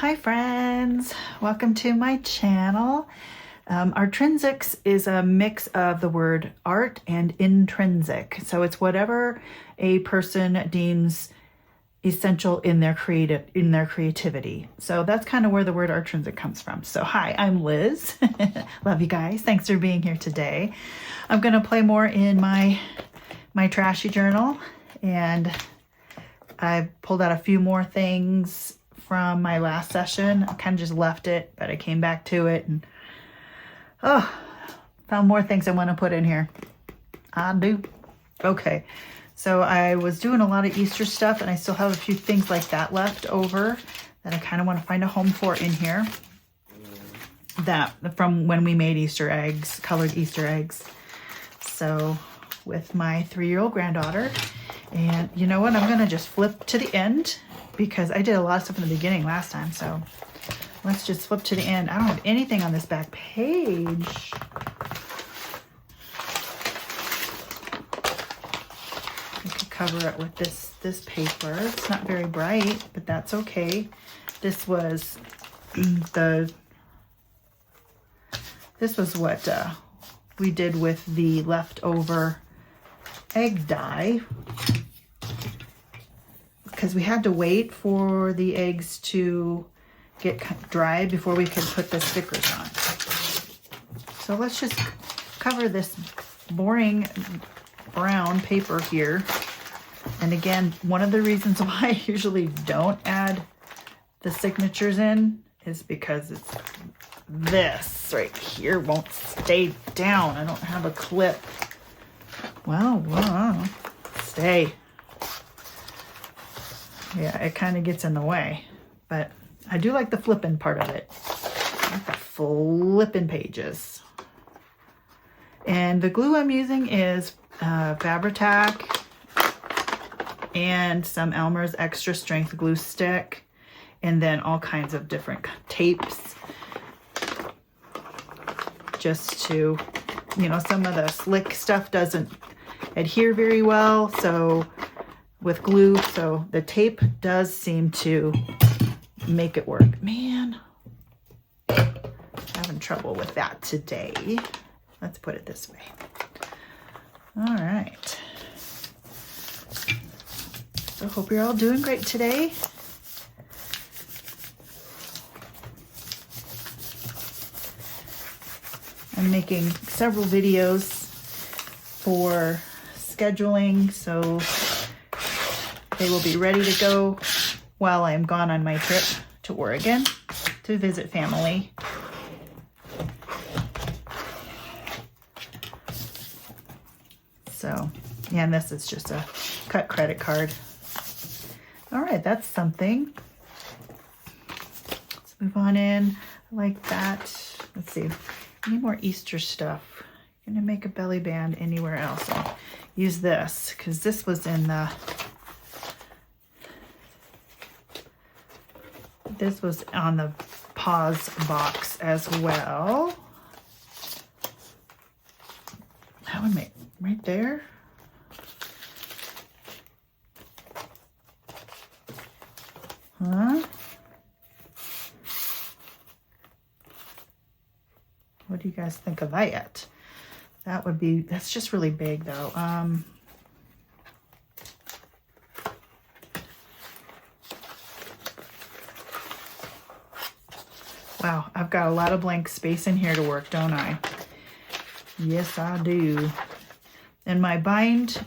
Hi friends, welcome to my channel. Artrinsics is a mix of the word art and intrinsic. So it's whatever a person deems essential in their creativity. So that's kind of where the word artrinsic comes from. So hi, I'm Liz. Love you guys. Thanks for being here today. I'm going to play more in my Trashy journal, and I pulled out a few more things from my last session. I kind of just left it, but I came back to it and found more things I want to put in here. I do. Okay, so I was doing a lot of Easter stuff, and I still have a few things like that left over that I kind of want to find a home for in here. That from when we made Easter eggs, colored Easter eggs. So with my 3-year-old granddaughter. And you know what? I'm going to just flip to the end because I did a lot of stuff in the beginning last time. So let's just flip to the end. I don't have anything on this back page. I could cover it with this paper. It's not very bright, but that's okay. This was what we did with the leftover egg dye, because we had to wait for the eggs to get dry before we could put the stickers on. So let's just cover this boring brown paper here. And again, one of the reasons why I usually don't add the signatures in is because it's this right here won't stay down. I don't have a clip. Well, stay. Yeah, it kind of gets in the way, but I do like the flipping part of it. I like the flipping pages. And the glue I'm using is Fabri-Tac and some Elmer's extra strength glue stick, and then all kinds of different tapes, just to, you know, some of the slick stuff doesn't adhere very well, so with glue, so the tape does seem to make it work. Man, having trouble with that today. Let's put it this way. All right. So hope you're all doing great today. I'm making several videos for scheduling, so they will be ready to go while I'm gone on my trip to Oregon to visit family. So, yeah, and this is just a cut credit card. All right, that's something. Let's move on in. I like that. Let's see. Any more Easter stuff? I'm gonna make a belly band anywhere else. I'll use this because this was in the. This was on the pause box as well. That would make right there. Huh? What do you guys think of that? That would be, that's just really big though. Wow, I've got a lot of blank space in here to work, don't I? Yes, I do. And my bind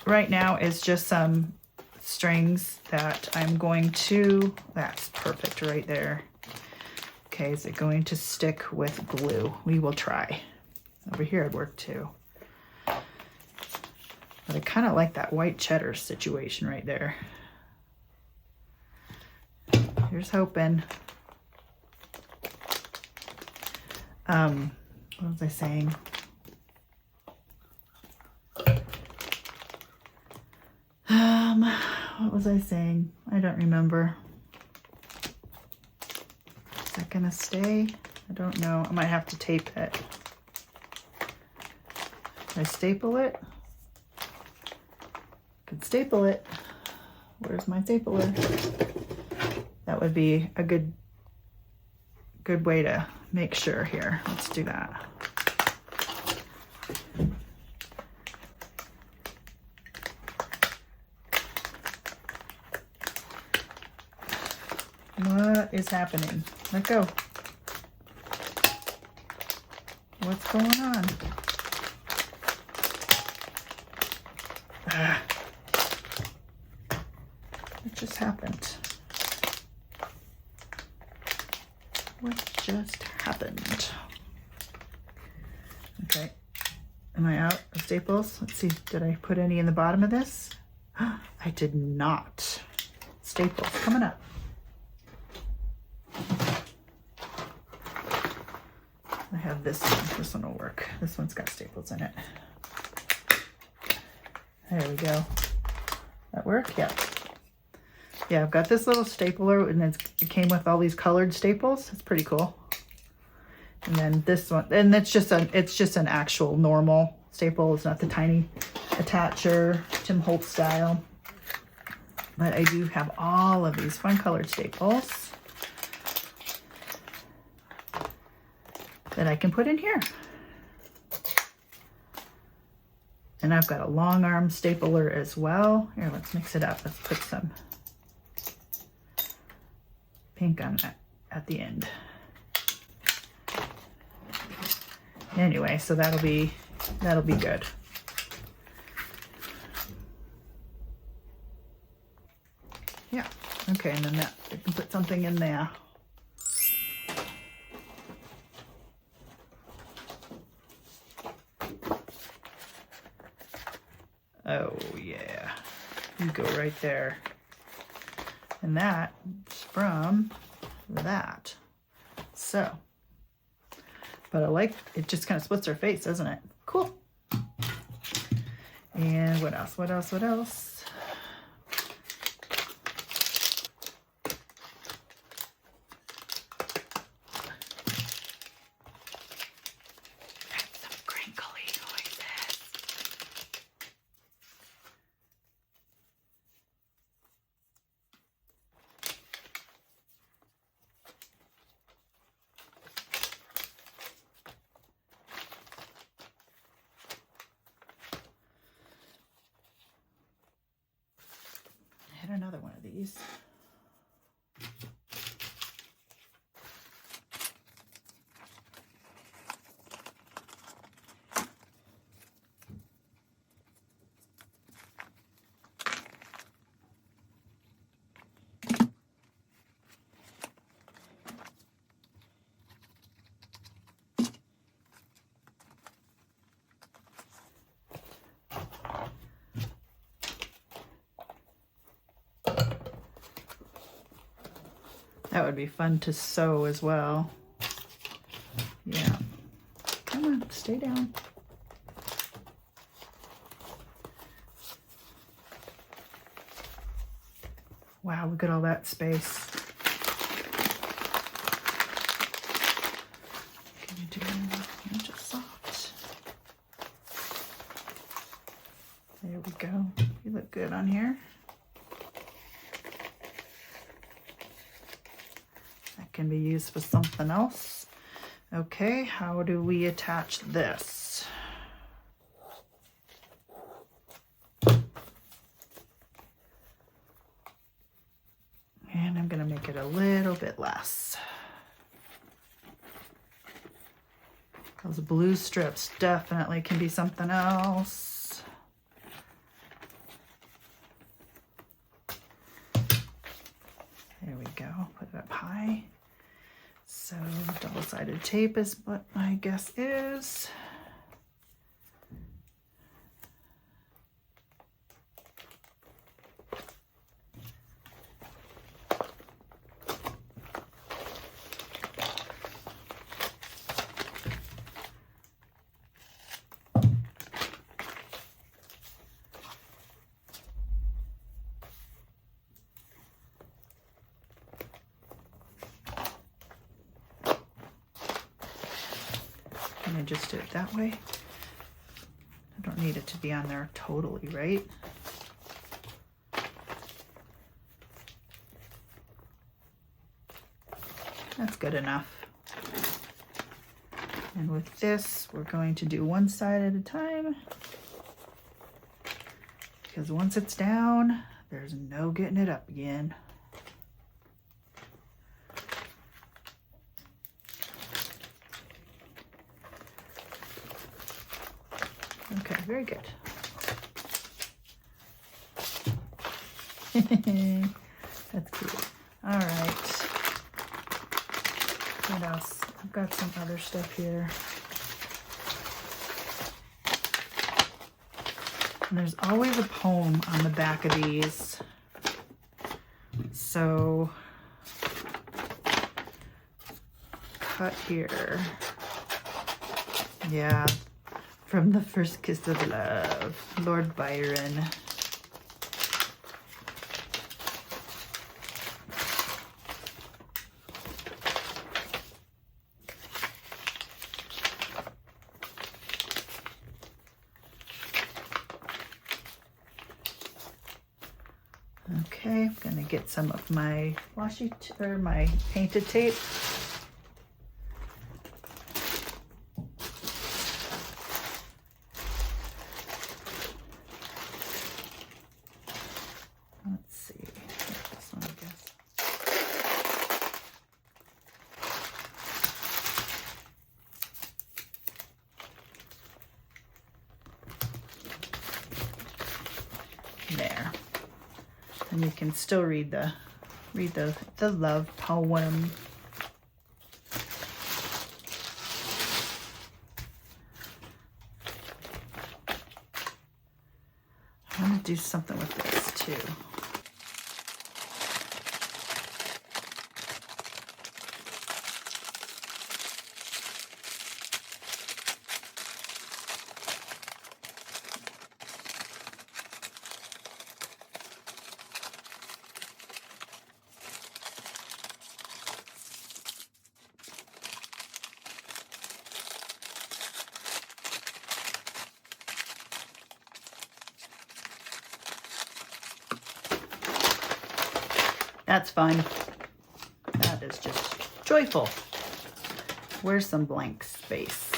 right now is just some strings that I'm going to, that's perfect right there. Okay, is it going to stick with glue? We will try. Over here it'd work too. But I kind of like that white cheddar situation right there. Here's hoping. What was I saying? What was I saying? I don't remember. Is that gonna stay? I don't know. I might have to tape it. Can I staple it? Could staple it. Where's my stapler? That would be a good good way to make sure here. Let's do that. What is happening? Let go. What's going on? What just happened? What just happened? Okay. Am I out of staples? Let's see. Did I put any in the bottom of this? I did not. Staples coming up. I have this one. This one will work. This one's got staples in it. There we go. That work? Yeah. Yeah, I've got this little stapler, and it came with all these colored staples. It's pretty cool. And then this one, and it's just an actual normal staple. It's not the tiny attacher, Tim Holtz style. But I do have all of these fun colored staples that I can put in here. And I've got a long arm stapler as well. Here, let's mix it up. Let's put some pink on that at the end. Anyway, so that'll be good. Yeah. Okay, and then that I can put something in there. Oh yeah, you go right there. And that's from that. So, but I like, it just kind of splits her face, doesn't it? Cool. And what else? What else? What else? Some crinkly noises. Another one of these. That would be fun to sew as well. Yeah. Come on, stay down. Wow, look at all that space. Can you do just soft? There we go. You look good on here. Can be used for something else. Okay, how do we attach this? And I'm going to make it a little bit less. Those blue strips definitely can be something else. There we go, put it up high. So double-sided tape is what my guess is. Can I just do it that way? I don't need it to be on there totally, right? That's good enough. And with this, we're going to do one side at a time, because once it's down, there's no getting it up again. Okay, very good. That's cute. All right. What else? I've got some other stuff here. And there's always a poem on the back of these. So, cut here. Yeah, from The First Kiss of Love, Lord Byron. Okay, I'm gonna get some of my washi or my painted tape. Let's see, this one, I guess. There. And you can still read the love poem. I'm gonna do something with this too. That's fun. That is just joyful. Where's some blank space?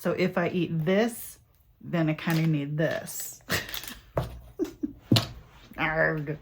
So if I eat this, then I kind of need this. Arrgh.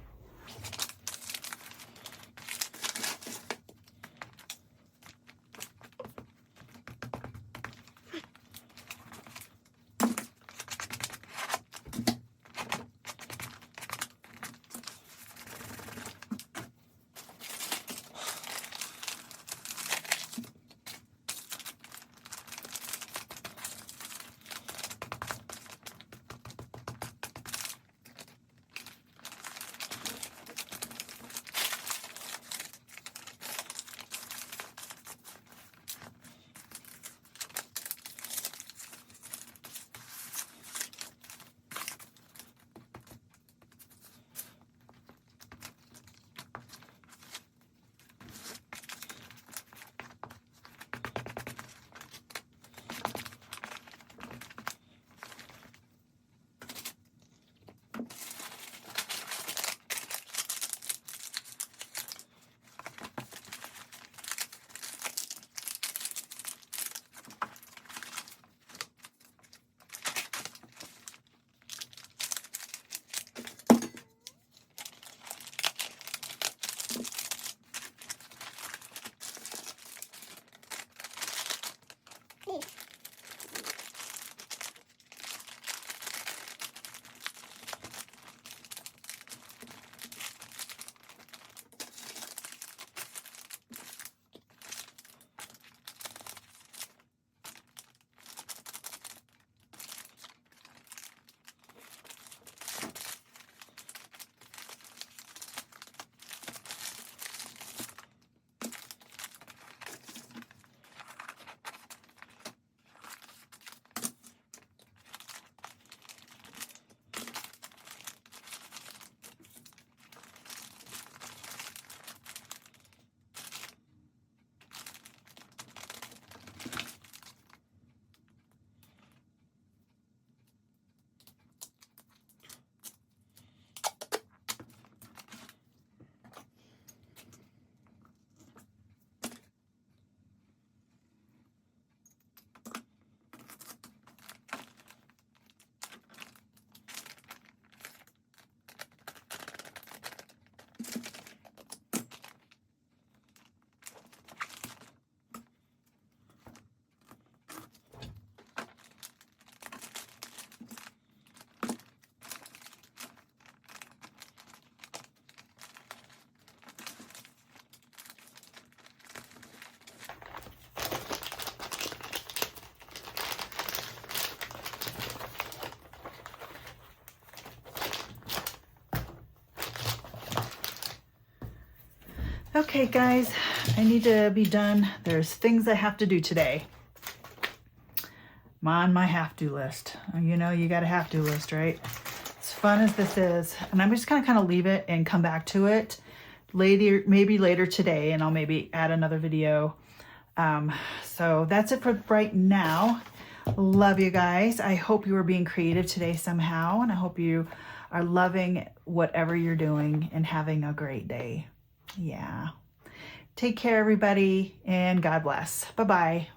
Okay, guys, I need to be done. There's things I have to do today. I'm on my have-to list. You know, you got a have-to list, right? As fun as this is, and I'm just gonna kind of leave it and come back to it later, maybe later today, and I'll maybe add another video. So that's it for right now. Love you guys. I hope you are being creative today somehow, and I hope you are loving whatever you're doing and having a great day. Yeah. Take care, everybody, and God bless. Bye-bye.